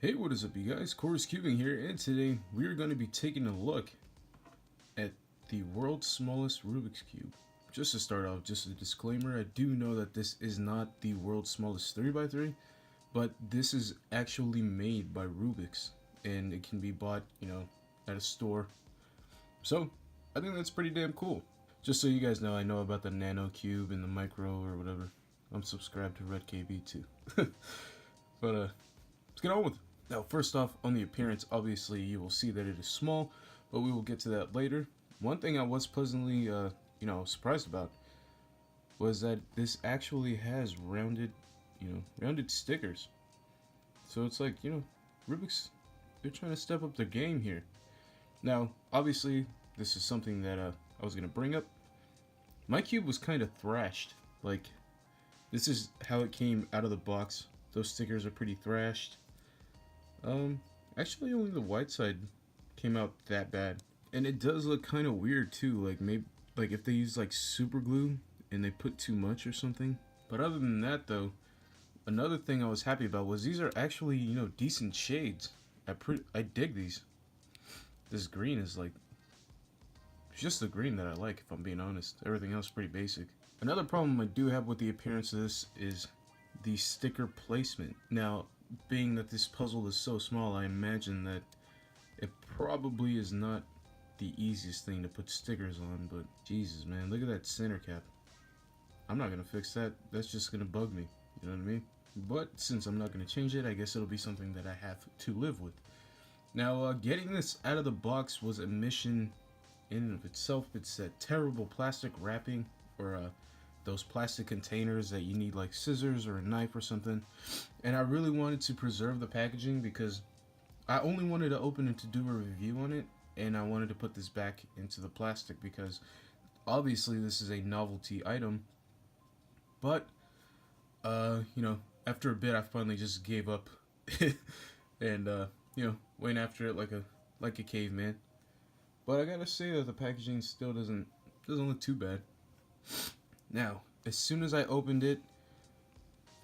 Hey, what is up, you guys? Corescubing here, and today we are going to be taking a look at the world's smallest Rubik's Cube. Just to start off, just a disclaimer, I do know that this is not the world's smallest 3x3, but this is actually made by Rubik's, and it can be bought, at a store. So, I think that's pretty damn cool. Just so you guys know, I know about the Nano Cube and the Micro or whatever. I'm subscribed to Red KB too. But, let's get on with it. Now, first off, on the appearance, obviously you will see that it is small, but we will get to that later. One thing I was pleasantly, surprised about was that this actually has rounded stickers. So it's like, Rubik's, they're trying to step up their game here. Now, obviously, this is something that I was going to bring up. My cube was kind of thrashed. Like, this is how it came out of the box. Those stickers are pretty thrashed. Actually only the white side came out that bad. And it does look kind of weird too, like maybe like if they use like super glue and they put too much or something. But other than that though, another thing I was happy about was these are actually, decent shades. I dig these. This green is like, it's just the green that I like, if I'm being honest. Everything else is pretty basic. Another problem I do have with the appearance of this is the sticker placement. Now, being that this puzzle is so small, I imagine that it probably is not the easiest thing to put stickers on, but Jesus, man, look at that center cap. I'm not gonna fix that. That's just gonna bug me. You know what I mean? But since I'm not gonna change it, I guess it'll be something that I have to live with. Now, getting this out of the box was a mission in and of itself. It's that terrible plastic wrapping, or those plastic containers that you need like scissors or a knife or something. And I really wanted to preserve the packaging because I only wanted to open it to do a review on it, and I wanted to put this back into the plastic because obviously this is a novelty item. But after a bit I finally just gave up and went after it like a caveman. But I gotta say that the packaging still doesn't look too bad. Now, as soon as I opened it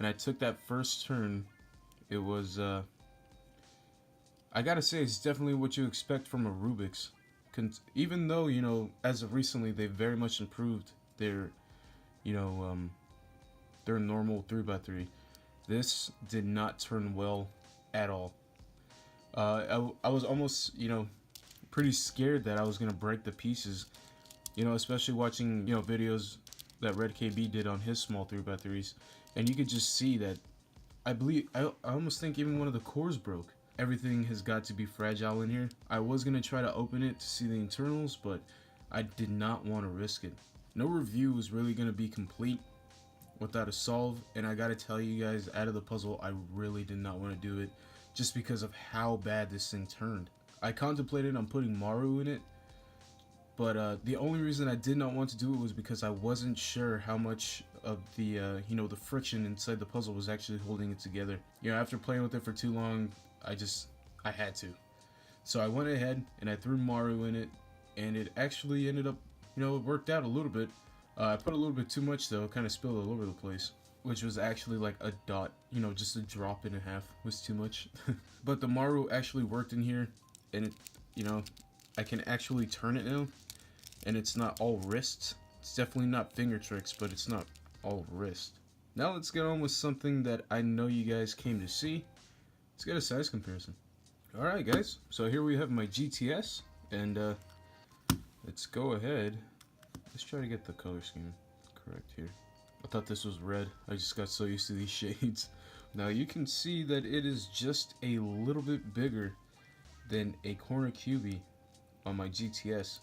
and I took that first turn, it was, I gotta say, it's definitely what you expect from a Rubik's. Even though, as of recently, they've very much improved their normal 3x3. This did not turn well at all. I was almost, pretty scared that I was gonna break the pieces, especially watching, videos that Red KB did on his small 3x3s, and you could just see that I almost think even one of the cores broke. Everything has got to be fragile in here. I was gonna try to open it to see the internals, but I did not want to risk it. No review was really gonna be complete without a solve, and I gotta tell you guys, out of the puzzle, I really did not want to do it just because of how bad this thing turned. I contemplated on putting Maru in it, but the only reason I did not want to do it was because I wasn't sure how much of the the friction inside the puzzle was actually holding it together. After playing with it for too long, I had to. So I went ahead and I threw Maru in it, and it actually ended up, it worked out a little bit. I put a little bit too much though, kind of spilled all over the place, which was actually like a dot, just a drop and a half was too much. But the Maru actually worked in here, and it, I can actually turn it now. And it's not all wrists. It's definitely not finger tricks, but it's not all wrist. Now let's get on with something that I know you guys came to see. Let's get a size comparison. Alright guys, so here we have my GTS, and let's go ahead. Let's try to get the color scheme correct here. I thought this was red. I just got so used to these shades. Now you can see that it is just a little bit bigger than a Corescubing on my GTS.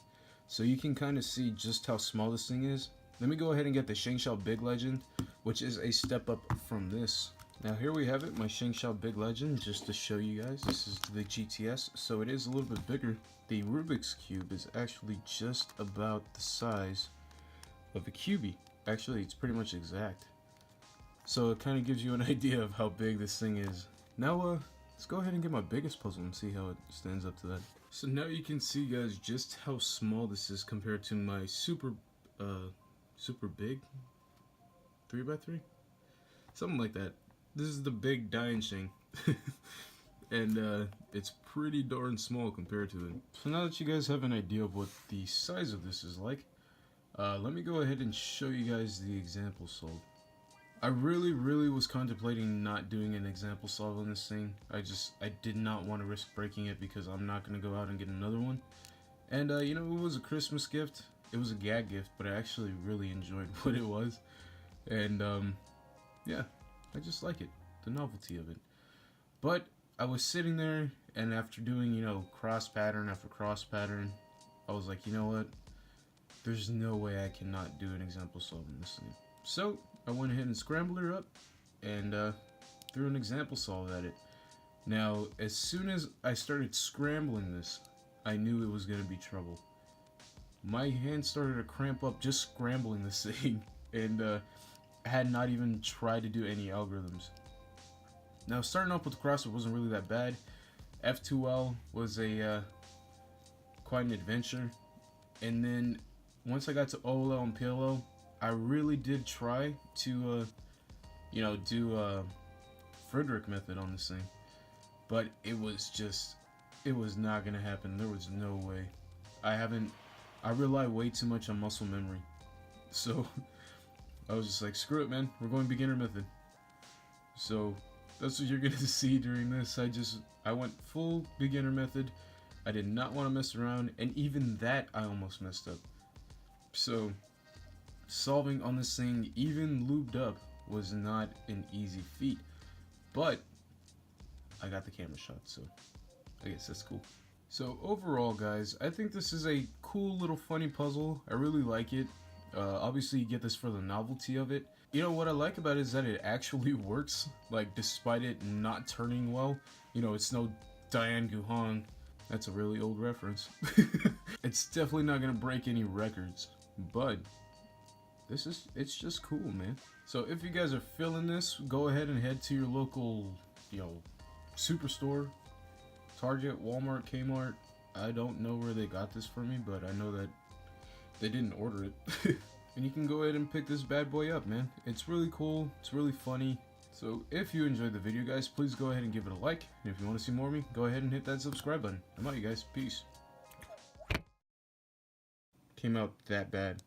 So you can kind of see just how small this thing is. Let me go ahead and get the Shengshao Big Legend, which is a step up from this. Now here we have it, my Shengshao Big Legend, just to show you guys. This is the GTS, so it is a little bit bigger. The Rubik's Cube is actually just about the size of a Cubie. Actually, it's pretty much exact. So it kind of gives you an idea of how big this thing is. Now, let's go ahead and get my biggest puzzle and see how it stands up to that. So now you can see, guys, just how small this is compared to my super big 3x3, something like that. This is the big Dainsheng. and it's pretty darn small compared to it. So now that you guys have an idea of what the size of this is like, let me go ahead and show you guys the example solve. I really was contemplating not doing an example solve on this thing. I did not want to risk breaking it because I'm not going to go out and get another one. And you know, it was a Christmas gift. It was a gag gift, but I actually really enjoyed what it was. And yeah, I just like it, the novelty of it. But I was sitting there, and after doing, you know, cross pattern after cross pattern, I was like, you know what? There's no way I cannot do an example solve in this thing. So I went ahead and scrambled her up and threw an example solve at it. Now, as soon as I started scrambling this, I knew it was going to be trouble. My hand started to cramp up just scrambling this thing, and I had not even tried to do any algorithms. Now, starting off with the crossword wasn't really that bad. F2L was a quite an adventure, and then once I got to OLL and PLL, I really did try to, you know, do Friedrich method on this thing, but it was not gonna happen. There was no way. I rely way too much on muscle memory, so I was just like, screw it, man. We're going beginner method. So that's what you're gonna see during this. I went full beginner method. I did not want to mess around, and even that I almost messed up. So solving on this thing, even lubed up, was not an easy feat. But I got the camera shot, so I guess that's cool. So overall, guys, I think this is a cool little funny puzzle. I really like it. Obviously, you get this for the novelty of it. You know, what I like about it is that it actually works, like, despite it not turning well. You know, it's no Diane Guhan. That's a really old reference. It's definitely not gonna break any records, but it's just cool, man. So if you guys are feeling this, go ahead and head to your local, you know, superstore, Target, Walmart, Kmart. I don't know where they got this for me, but I know that they didn't order it. And you can go ahead and pick this bad boy up, man. It's really cool. It's really funny. So if you enjoyed the video, guys, please go ahead and give it a like. And if you want to see more of me, go ahead and hit that subscribe button. I'm out, you guys. Peace. Came out that bad.